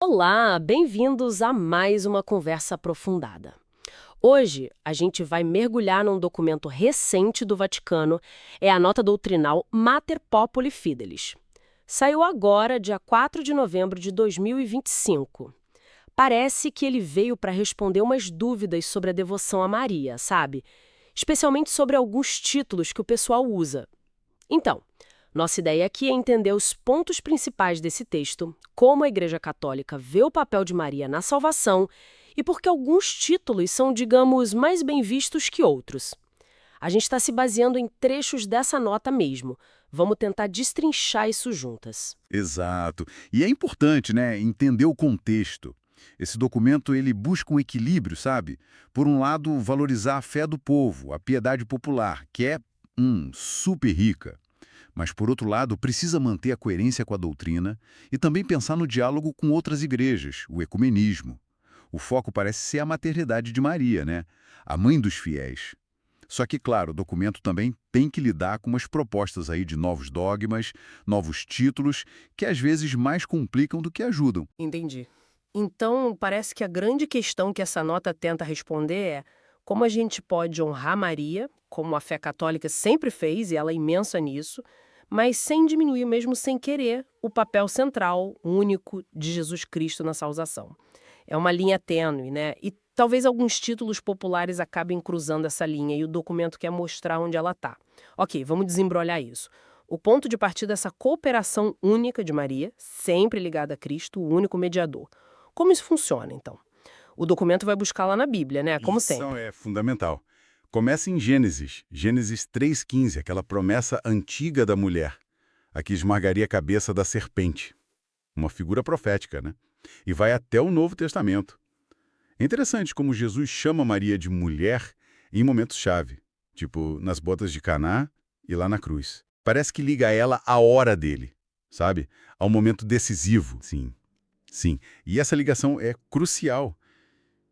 Olá, bem-vindos a mais uma conversa aprofundada. Hoje, a gente vai mergulhar num documento recente do Vaticano, é a nota doutrinal Mater Populi Fidelis. Saiu agora, dia 4 de novembro de 2025. Parece que ele veio para responder umas dúvidas sobre a devoção a Maria, sabe? Especialmente sobre alguns títulos que o pessoal usa. Então, nossa ideia aqui é entender os pontos principais desse texto, como a Igreja Católica vê o papel de Maria na salvação e por que alguns títulos são, digamos, mais bem vistos que outros. A gente está se baseando em trechos dessa nota mesmo. Vamos tentar destrinchar isso juntas. Exato. E é importante, né, entender o contexto. Esse documento ele busca um equilíbrio, sabe? Por um lado, valorizar a fé do povo, a piedade popular, que é super rica. Mas, por outro lado, precisa manter a coerência com a doutrina e também pensar no diálogo com outras igrejas, o ecumenismo. O foco parece ser a maternidade de Maria, né? A mãe dos fiéis. Só que, claro, o documento também tem que lidar com umas propostas aí de novos dogmas, novos títulos, que às vezes mais complicam do que ajudam. Entendi. Então, parece que a grande questão que essa nota tenta responder é como a gente pode honrar Maria, como a fé católica sempre fez, e ela é imensa nisso, mas sem diminuir, mesmo sem querer, o papel central, único, de Jesus Cristo na salvação. É uma linha tênue, né? E talvez alguns títulos populares acabem cruzando essa linha e o documento quer mostrar onde ela está. Ok, vamos desembrolhar isso. O ponto de partida é essa cooperação única de Maria, sempre ligada a Cristo, o único mediador. Como isso funciona, então? O documento vai buscar lá na Bíblia, né? Como Isso sempre. é fundamental. Começa em Gênesis 3,15, aquela promessa antiga da mulher, a que esmagaria a cabeça da serpente. Uma figura profética, né? E vai até o Novo Testamento. É interessante como Jesus chama Maria de mulher em momentos-chave, tipo nas bodas de Caná e lá na cruz. Parece que liga ela à hora dele, sabe? Ao momento decisivo. Sim, sim. E essa ligação é crucial.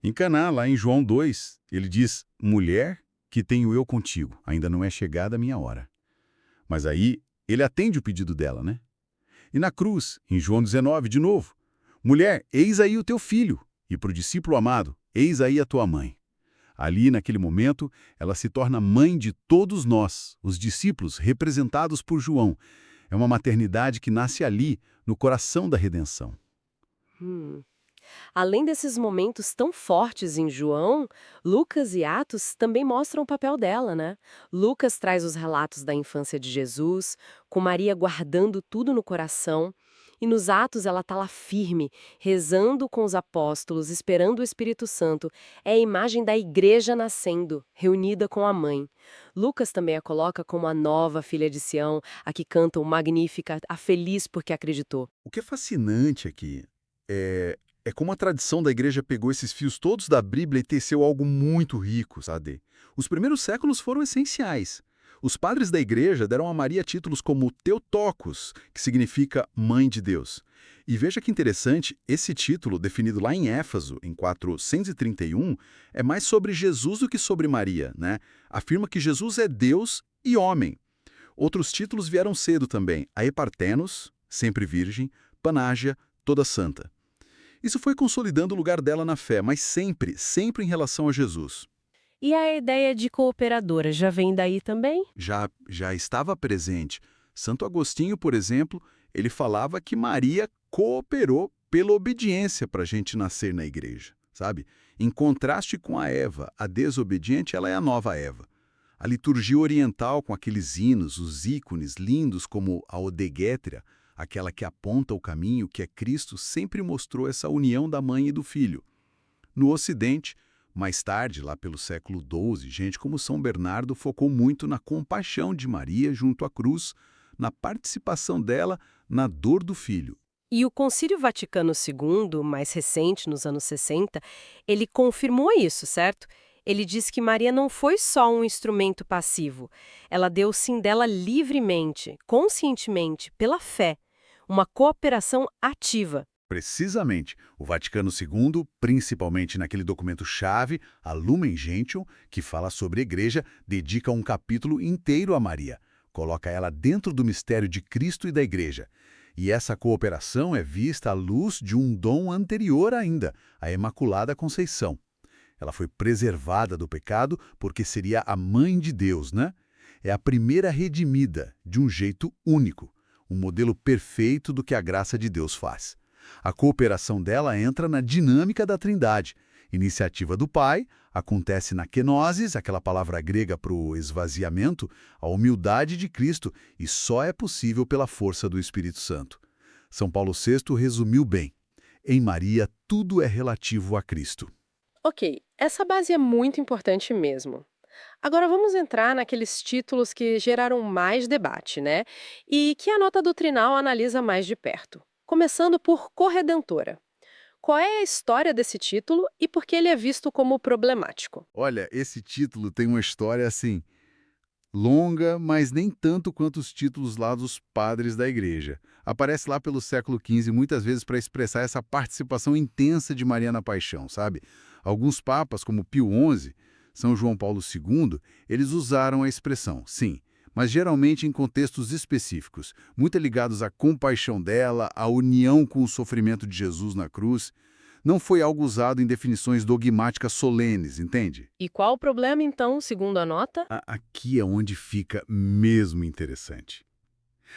Em Caná, lá em João 2, ele diz: mulher, que tenho eu contigo, ainda não é chegada a minha hora. Mas aí ele atende o pedido dela, né? E na cruz, em João 19, de novo: mulher, eis aí o teu filho. E para o discípulo amado: eis aí a tua mãe. Ali, naquele momento, ela se torna mãe de todos nós, os discípulos representados por João. É uma maternidade que nasce ali, no coração da redenção. Hum. Além desses momentos tão fortes em João, Lucas e Atos também mostram o papel dela, né? Lucas traz os relatos da infância de Jesus, com Maria guardando tudo no coração, e nos Atos ela está lá firme, rezando com os apóstolos, esperando o Espírito Santo. É a imagem da igreja nascendo, reunida com a mãe. Lucas também a coloca como a nova filha de Sião, a que canta o Magnífica, a feliz porque acreditou. O que é fascinante aqui é como a tradição da igreja pegou esses fios todos da Bíblia e teceu algo muito rico, sabe? Os primeiros séculos foram essenciais. Os padres da igreja deram a Maria títulos como Theotokos, que significa Mãe de Deus. E veja que interessante, esse título, definido lá em Éfeso, em 431, é mais sobre Jesus do que sobre Maria, né? Afirma que Jesus é Deus e homem. Outros títulos vieram cedo também: a Epartenos, sempre virgem, Panágia, toda santa. Isso foi consolidando o lugar dela na fé, mas sempre em relação a Jesus. E a ideia de cooperadora já vem daí também? Já estava presente. Santo Agostinho, por exemplo, ele falava que Maria cooperou pela obediência para a gente nascer na igreja, sabe? Em contraste com a Eva, a desobediente, ela é a nova Eva. A liturgia oriental, com aqueles hinos, os ícones lindos como a Odeguétria, aquela que aponta o caminho que é Cristo, sempre mostrou essa união da mãe e do filho. No Ocidente, mais tarde, lá pelo século XII, gente como São Bernardo focou muito na compaixão de Maria junto à cruz, na participação dela na dor do filho. E o Concílio Vaticano II, mais recente, nos anos 60, ele confirmou isso, certo? Ele diz que Maria não foi só um instrumento passivo. Ela deu o sim dela livremente, conscientemente, pela fé. Uma cooperação ativa. Precisamente, o Vaticano II, principalmente naquele documento-chave, a Lumen Gentium, que fala sobre a Igreja, dedica um capítulo inteiro a Maria. Coloca ela dentro do mistério de Cristo e da Igreja. E essa cooperação é vista à luz de um dom anterior ainda, a Imaculada Conceição. Ela foi preservada do pecado porque seria a mãe de Deus, né? É a primeira redimida, de um jeito único, um modelo perfeito do que a graça de Deus faz. A cooperação dela entra na dinâmica da Trindade. Iniciativa do Pai, acontece na kenosis, aquela palavra grega para o esvaziamento, a humildade de Cristo, e só é possível pela força do Espírito Santo. São Paulo VI resumiu bem. Em Maria, tudo é relativo a Cristo. Ok, essa base é muito importante mesmo. Agora vamos entrar naqueles títulos que geraram mais debate, né? E que a nota doutrinal analisa mais de perto. Começando por corredentora. Qual é a história desse título e por que ele é visto como problemático? Olha, esse título tem uma história assim, longa, mas nem tanto quanto os títulos lá dos padres da igreja. Aparece lá pelo século XV, muitas vezes para expressar essa participação intensa de Maria na paixão, sabe? Alguns papas, como Pio XI, São João Paulo II, eles usaram a expressão, sim, mas geralmente em contextos específicos, muito ligados à compaixão dela, à união com o sofrimento de Jesus na cruz. Não foi algo usado em definições dogmáticas solenes, entende? E qual o problema, então, segundo a nota? Aqui é onde fica mesmo interessante.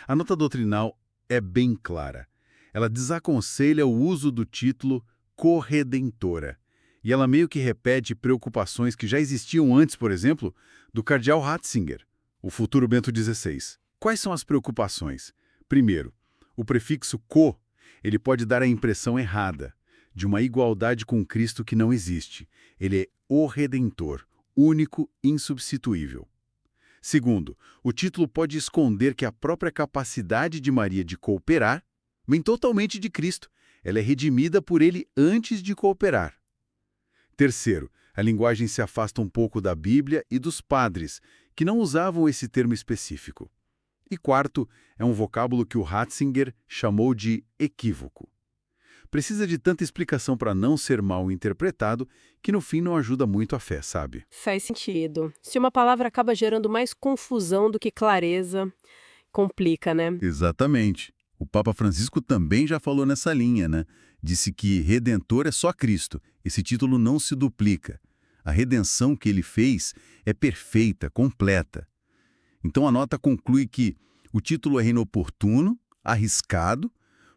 A nota doutrinal é bem clara. Ela desaconselha o uso do título corredentora. E ela meio que repete preocupações que já existiam antes, por exemplo, do cardeal Ratzinger, o futuro Bento XVI. Quais são as preocupações? Primeiro, o prefixo co, ele pode dar a impressão errada de uma igualdade com Cristo que não existe. Ele é o Redentor, único, insubstituível. Segundo, o título pode esconder que a própria capacidade de Maria de cooperar vem totalmente de Cristo. Ela é redimida por ele antes de cooperar. Terceiro, a linguagem se afasta um pouco da Bíblia e dos padres, que não usavam esse termo específico. E quarto, é um vocábulo que o Ratzinger chamou de equívoco. Precisa de tanta explicação para não ser mal interpretado que no fim não ajuda muito a fé, sabe? Faz sentido. Se uma palavra acaba gerando mais confusão do que clareza, complica, né? Exatamente. O Papa Francisco também já falou nessa linha, né? Disse que Redentor é só Cristo. Esse título não se duplica. A redenção que ele fez é perfeita, completa. Então a nota conclui que o título é inoportuno, arriscado,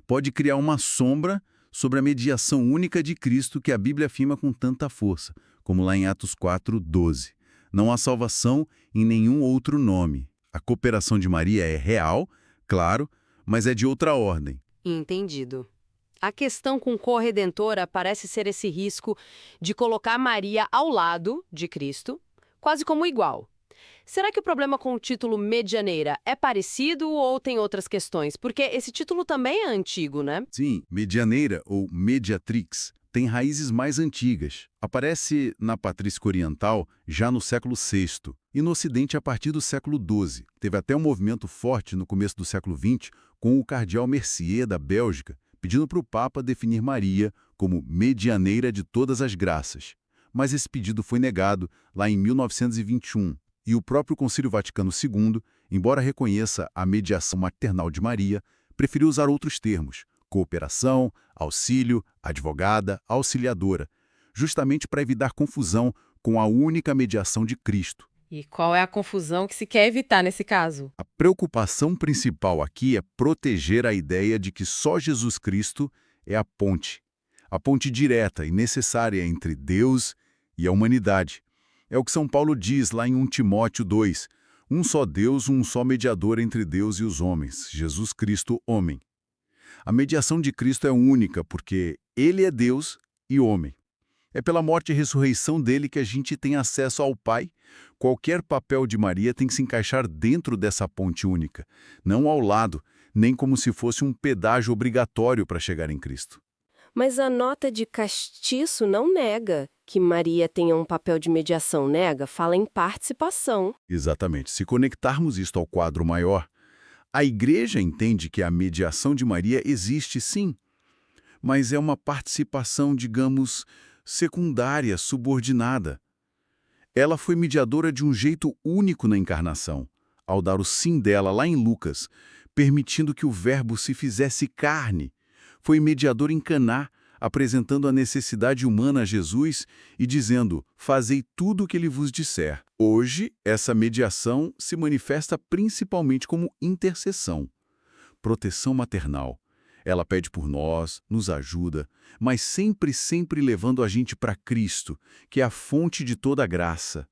pode criar uma sombra sobre a mediação única de Cristo que a Bíblia afirma com tanta força, como lá em Atos 4:12. Não há salvação em nenhum outro nome. A cooperação de Maria é real, claro, mas é de outra ordem. Entendido. A questão com corredentora parece ser esse risco de colocar Maria ao lado de Cristo, quase como igual. Será que o problema com o título medianeira é parecido ou tem outras questões? Porque esse título também é antigo, né? Sim, medianeira ou mediatrix tem raízes mais antigas. Aparece na patrística oriental já no século VI e no ocidente a partir do século XII. Teve até um movimento forte no começo do século XX com o cardeal Mercier da Bélgica, pedindo para o Papa definir Maria como medianeira de todas as graças. Mas esse pedido foi negado lá em 1921. E o próprio Concílio Vaticano II, embora reconheça a mediação maternal de Maria, preferiu usar outros termos, cooperação, auxílio, advogada, auxiliadora, justamente para evitar confusão com a única mediação de Cristo. E qual é a confusão que se quer evitar nesse caso? A preocupação principal aqui é proteger a ideia de que só Jesus Cristo é a ponte direta e necessária entre Deus e a humanidade. É o que São Paulo diz lá em 1 Timóteo 2, um só Deus, um só mediador entre Deus e os homens, Jesus Cristo, homem. A mediação de Cristo é única porque ele é Deus e homem. É pela morte e ressurreição dele que a gente tem acesso ao Pai. Qualquer papel de Maria tem que se encaixar dentro dessa ponte única, não ao lado, nem como se fosse um pedágio obrigatório para chegar em Cristo. Mas a nota de Castiço não nega que Maria tenha um papel de mediação, nega, fala em participação. Exatamente. Se conectarmos isto ao quadro maior, a Igreja entende que a mediação de Maria existe sim, mas é uma participação, digamos, secundária, subordinada. Ela foi mediadora de um jeito único na encarnação, ao dar o sim dela lá em Lucas, permitindo que o Verbo se fizesse carne. Foi mediador em Caná, apresentando a necessidade humana a Jesus e dizendo: fazei tudo o que ele vos disser. Hoje, essa mediação se manifesta principalmente como intercessão, proteção maternal. Ela pede por nós, nos ajuda, mas sempre levando a gente para Cristo, que é a fonte de toda a graça.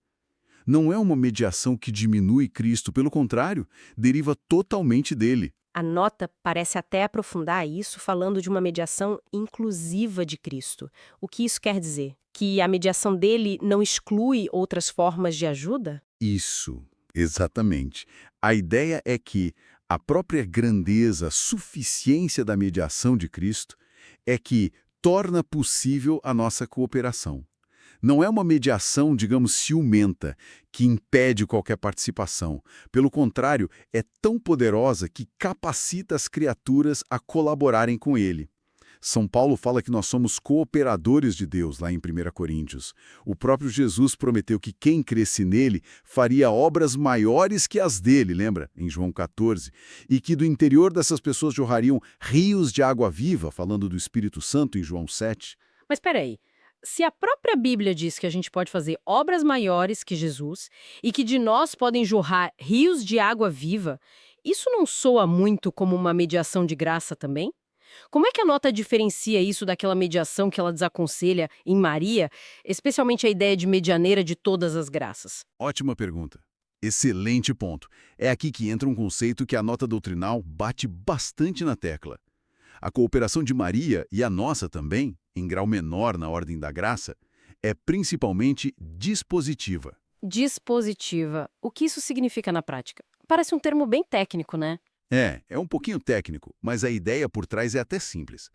Não é uma mediação que diminui Cristo, pelo contrário, deriva totalmente dele. A nota parece até aprofundar isso falando de uma mediação inclusiva de Cristo. O que isso quer dizer? Que a mediação dele não exclui outras formas de ajuda? Isso, exatamente. A ideia é que a própria grandeza, suficiência da mediação de Cristo é que torna possível a nossa cooperação. Não é uma mediação, digamos, ciumenta, que impede qualquer participação. Pelo contrário, é tão poderosa que capacita as criaturas a colaborarem com ele. São Paulo fala que nós somos cooperadores de Deus, lá em 1 Coríntios. O próprio Jesus prometeu que quem cresce nele faria obras maiores que as dele, lembra? Em João 14. E que do interior dessas pessoas jorrariam rios de água viva, falando do Espírito Santo em João 7. Mas peraí, se a própria Bíblia diz que a gente pode fazer obras maiores que Jesus e que de nós podem jorrar rios de água viva, isso não soa muito como uma mediação de graça também? Como é que a nota diferencia isso daquela mediação que ela desaconselha em Maria, especialmente a ideia de medianeira de todas as graças? Ótima pergunta. Excelente ponto. É aqui que entra um conceito que a nota doutrinal bate bastante na tecla. A cooperação de Maria, e a nossa também, em grau menor na ordem da graça, é principalmente dispositiva. Dispositiva. O que isso significa na prática? Parece um termo bem técnico, né? É um pouquinho técnico, mas a ideia por trás é até simples.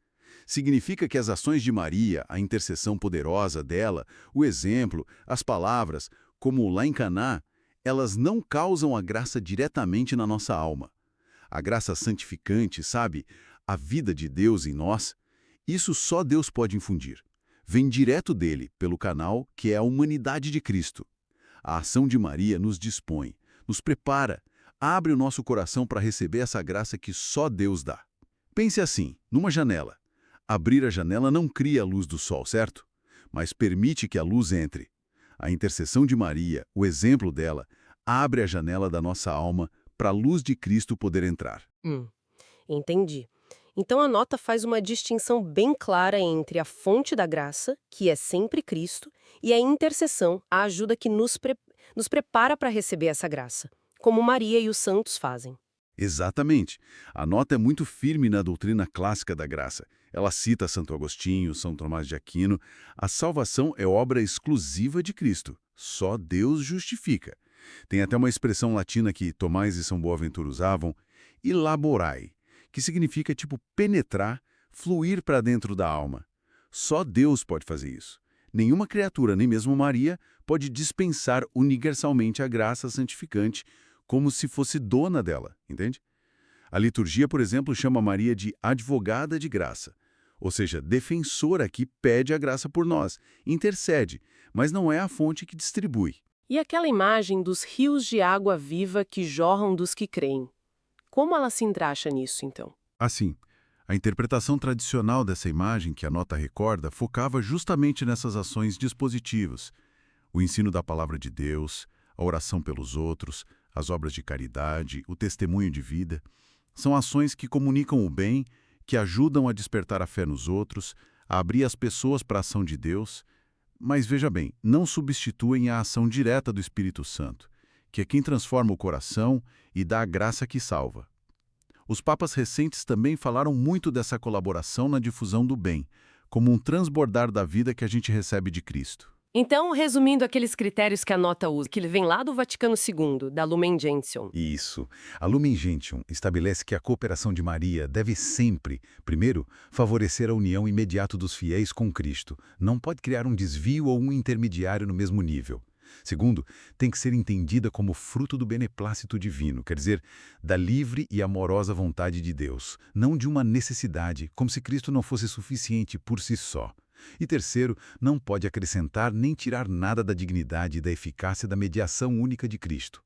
Significa que as ações de Maria, a intercessão poderosa dela, o exemplo, as palavras, como lá em Caná, elas não causam a graça diretamente na nossa alma. A graça santificante, sabe? A vida de Deus em nós, isso só Deus pode infundir. Vem direto dele, pelo canal que é a humanidade de Cristo. A ação de Maria nos dispõe, nos prepara, abre o nosso coração para receber essa graça que só Deus dá. Pense assim, numa janela. Abrir a janela não cria a luz do sol, certo? Mas permite que a luz entre. A intercessão de Maria, o exemplo dela, abre a janela da nossa alma para a luz de Cristo poder entrar. Entendi. Então a nota faz uma distinção bem clara entre a fonte da graça, que é sempre Cristo, e a intercessão, a ajuda que nos prepara para receber essa graça, como Maria e os santos fazem. Exatamente. A nota é muito firme na doutrina clássica da graça. Ela cita Santo Agostinho, São Tomás de Aquino. A salvação é obra exclusiva de Cristo. Só Deus justifica. Tem até uma expressão latina que Tomás e São Boaventura usavam, elaborai, que significa tipo penetrar, fluir para dentro da alma. Só Deus pode fazer isso. Nenhuma criatura, nem mesmo Maria, pode dispensar universalmente a graça santificante como se fosse dona dela, entende? A liturgia, por exemplo, chama Maria de advogada de graça, ou seja, defensora que pede a graça por nós, intercede, mas não é a fonte que distribui. E aquela imagem dos rios de água viva que jorram dos que creem. Como ela se encaixa nisso, então? Assim, a interpretação tradicional dessa imagem que a nota recorda focava justamente nessas ações dispositivas. O ensino da palavra de Deus, a oração pelos outros, as obras de caridade, o testemunho de vida, são ações que comunicam o bem, que ajudam a despertar a fé nos outros, a abrir as pessoas para a ação de Deus, mas veja bem, não substituem a ação direta do Espírito Santo, que é quem transforma o coração e dá a graça que salva. Os papas recentes também falaram muito dessa colaboração na difusão do bem, como um transbordar da vida que a gente recebe de Cristo. Então, resumindo aqueles critérios que a nota usa, que ele vem lá do Vaticano II, da Lumen Gentium. Isso. A Lumen Gentium estabelece que a cooperação de Maria deve sempre, primeiro, favorecer a união imediata dos fiéis com Cristo. Não pode criar um desvio ou um intermediário no mesmo nível. Segundo, tem que ser entendida como fruto do beneplácito divino, quer dizer, da livre e amorosa vontade de Deus, não de uma necessidade, como se Cristo não fosse suficiente por si só. E terceiro, não pode acrescentar nem tirar nada da dignidade e da eficácia da mediação única de Cristo.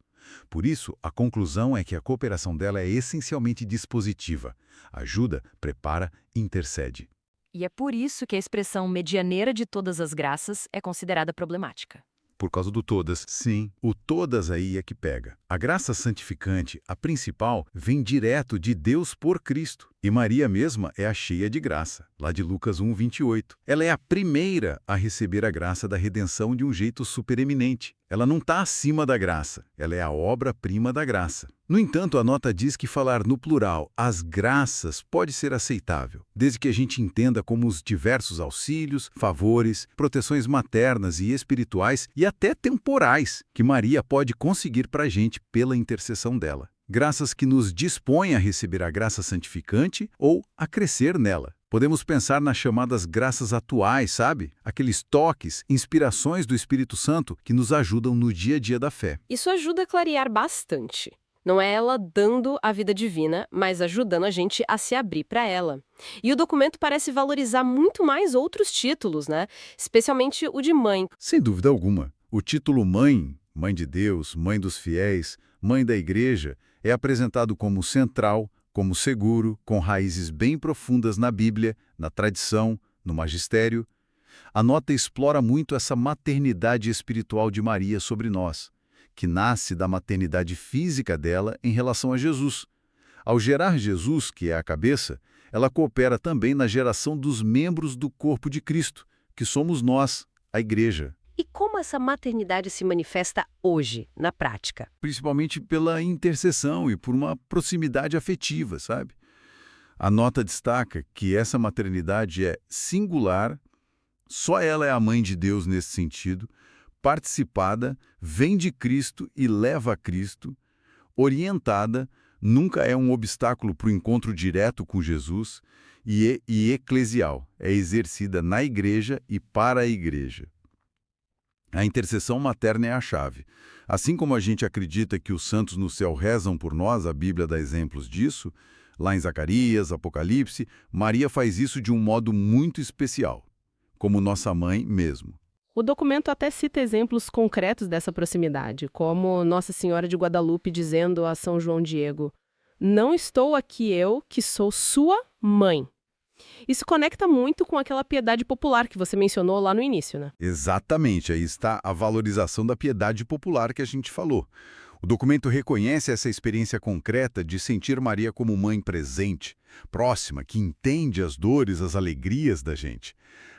Por isso, a conclusão é que a cooperação dela é essencialmente dispositiva. Ajuda, prepara, intercede. E é por isso que a expressão medianeira de todas as graças é considerada problemática. Por causa do todas, sim. O todas aí é que pega. A graça santificante, a principal, vem direto de Deus por Cristo. E Maria mesma é a cheia de graça, lá de Lucas 1:28. Ela é a primeira a receber a graça da redenção de um jeito supereminente. Ela não está acima da graça, ela é a obra-prima da graça. No entanto, a nota diz que falar no plural, as graças, pode ser aceitável, desde que a gente entenda como os diversos auxílios, favores, proteções maternas e espirituais e até temporais que Maria pode conseguir para a gente pela intercessão dela. Graças que nos dispõem a receber a graça santificante ou a crescer nela. Podemos pensar nas chamadas graças atuais, sabe? Aqueles toques, inspirações do Espírito Santo que nos ajudam no dia a dia da fé. Isso ajuda a clarear bastante. Não é ela dando a vida divina, mas ajudando a gente a se abrir para ela. E o documento parece valorizar muito mais outros títulos, né? Especialmente o de mãe. Sem dúvida alguma. O título mãe, mãe de Deus, mãe dos fiéis, mãe da igreja, é apresentado como central, como seguro, com raízes bem profundas na Bíblia, na tradição, no magistério. A nota explora muito essa maternidade espiritual de Maria sobre nós, que nasce da maternidade física dela em relação a Jesus. Ao gerar Jesus, que é a cabeça, ela coopera também na geração dos membros do corpo de Cristo, que somos nós, a igreja. E como essa maternidade se manifesta hoje, na prática? Principalmente pela intercessão e por uma proximidade afetiva, sabe? A nota destaca que essa maternidade é singular, só ela é a mãe de Deus nesse sentido, participada, vem de Cristo e leva a Cristo, orientada, nunca é um obstáculo para o encontro direto com Jesus e eclesial, é exercida na igreja e para a igreja. A intercessão materna é a chave. Assim como a gente acredita que os santos no céu rezam por nós, a Bíblia dá exemplos disso, lá em Zacarias, Apocalipse, Maria faz isso de um modo muito especial, como nossa mãe mesmo. O documento até cita exemplos concretos dessa proximidade, como Nossa Senhora de Guadalupe dizendo a São João Diego: "Não estou aqui eu, que sou sua mãe." Isso conecta muito com aquela piedade popular que você mencionou lá no início, né? Exatamente, aí está a valorização da piedade popular que a gente falou. O documento reconhece essa experiência concreta de sentir Maria como mãe presente, próxima, que entende as dores, as alegrias da gente.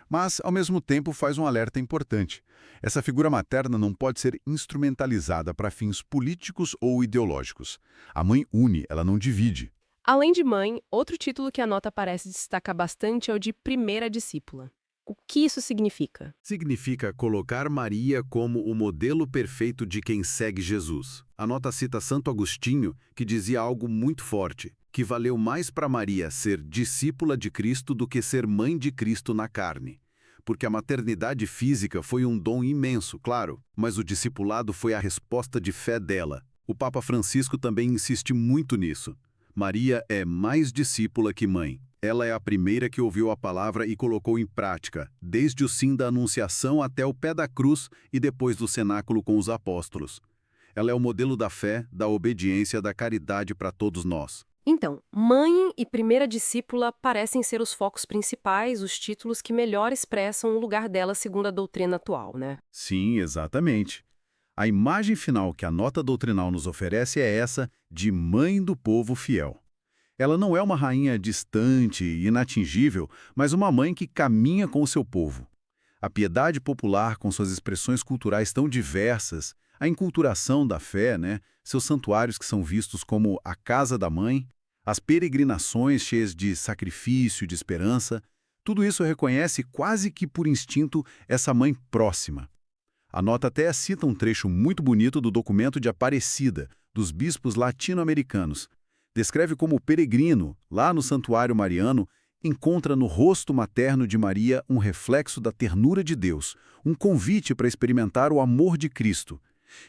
Mas, ao mesmo tempo, faz um alerta importante. Essa figura materna não pode ser instrumentalizada para fins políticos ou ideológicos. A mãe une, ela não divide. Além de mãe, outro título que a nota parece destacar bastante é o de primeira discípula. O que isso significa? Significa colocar Maria como o modelo perfeito de quem segue Jesus. A nota cita Santo Agostinho, que dizia algo muito forte, que valeu mais para Maria ser discípula de Cristo do que ser mãe de Cristo na carne. Porque a maternidade física foi um dom imenso, claro, mas o discipulado foi a resposta de fé dela. O Papa Francisco também insiste muito nisso. Maria é mais discípula que mãe. Ela é a primeira que ouviu a palavra e colocou em prática, desde o sim da anunciação até o pé da cruz e depois do cenáculo com os apóstolos. Ela é o modelo da fé, da obediência, da caridade para todos nós. Então, mãe e primeira discípula parecem ser os focos principais, os títulos que melhor expressam o lugar dela segundo a doutrina atual, né? Sim, exatamente. A imagem final que a nota doutrinal nos oferece é essa de mãe do povo fiel. Ela não é uma rainha distante e inatingível, mas uma mãe que caminha com o seu povo. A piedade popular, com suas expressões culturais tão diversas, a enculturação da fé, seus santuários que são vistos como a casa da mãe, as peregrinações cheias de sacrifício, de esperança, tudo isso reconhece quase que por instinto essa mãe próxima. A nota até cita um trecho muito bonito do documento de Aparecida, dos bispos latino-americanos. Descreve como o peregrino, lá no santuário mariano, encontra no rosto materno de Maria um reflexo da ternura de Deus, um convite para experimentar o amor de Cristo.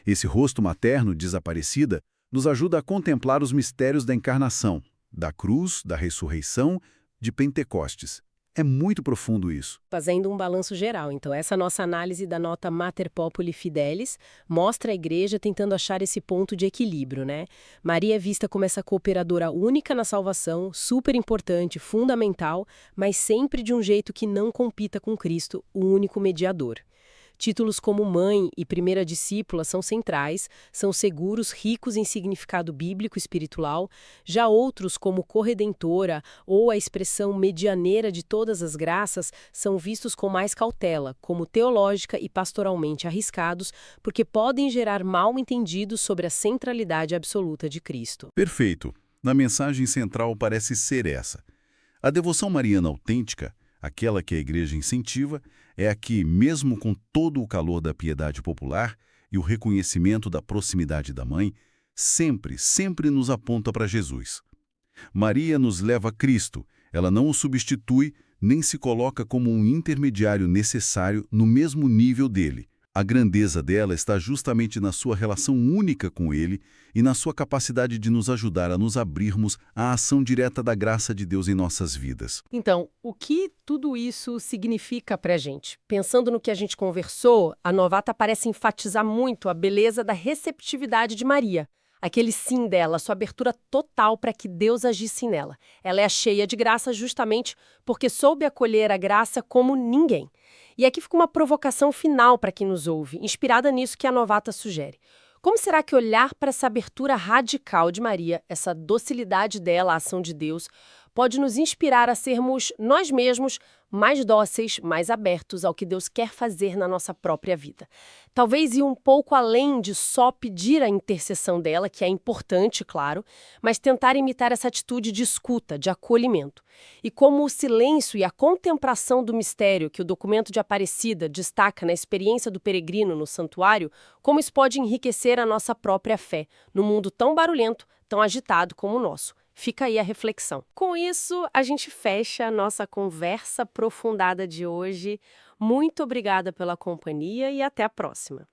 Esse rosto materno, diz Aparecida, nos ajuda a contemplar os mistérios da encarnação, da cruz, da ressurreição, de Pentecostes. É muito profundo isso. Fazendo um balanço geral, então, essa nossa análise da nota Mater Populi Fidelis mostra a igreja tentando achar esse ponto de equilíbrio, né? Maria é vista como essa cooperadora única na salvação, super importante, fundamental, mas sempre de um jeito que não compita com Cristo, o único mediador. Títulos como mãe e primeira discípula são centrais, são seguros, ricos em significado bíblico e espiritual. Já outros, como corredentora ou a expressão medianeira de todas as graças, são vistos com mais cautela, como teológica e pastoralmente arriscados, porque podem gerar mal-entendidos sobre a centralidade absoluta de Cristo. Perfeito. Na mensagem central parece ser essa. A devoção mariana autêntica, aquela que a igreja incentiva, é a que, mesmo com todo o calor da piedade popular e o reconhecimento da proximidade da mãe, sempre nos aponta para Jesus. Maria nos leva a Cristo, ela não o substitui, nem se coloca como um intermediário necessário no mesmo nível dele. A grandeza dela está justamente na sua relação única com ele e na sua capacidade de nos ajudar a nos abrirmos à ação direta da graça de Deus em nossas vidas. Então, o que tudo isso significa para a gente? Pensando no que a gente conversou, a novata parece enfatizar muito a beleza da receptividade de Maria. Aquele sim dela, sua abertura total para que Deus agisse nela. Ela é cheia de graça justamente porque soube acolher a graça como ninguém. E aqui fica uma provocação final para quem nos ouve, inspirada nisso que a novata sugere. Como será que olhar para essa abertura radical de Maria, essa docilidade dela à ação de Deus, pode nos inspirar a sermos nós mesmos mais dóceis, mais abertos ao que Deus quer fazer na nossa própria vida? Talvez ir um pouco além de só pedir a intercessão dela, que é importante, claro, mas tentar imitar essa atitude de escuta, de acolhimento. E como o silêncio e a contemplação do mistério que o documento de Aparecida destaca na experiência do peregrino no santuário, como isso pode enriquecer a nossa própria fé, num mundo tão barulhento, tão agitado como o nosso. Fica aí a reflexão. Com isso, a gente fecha a nossa conversa aprofundada de hoje. Muito obrigada pela companhia e até a próxima.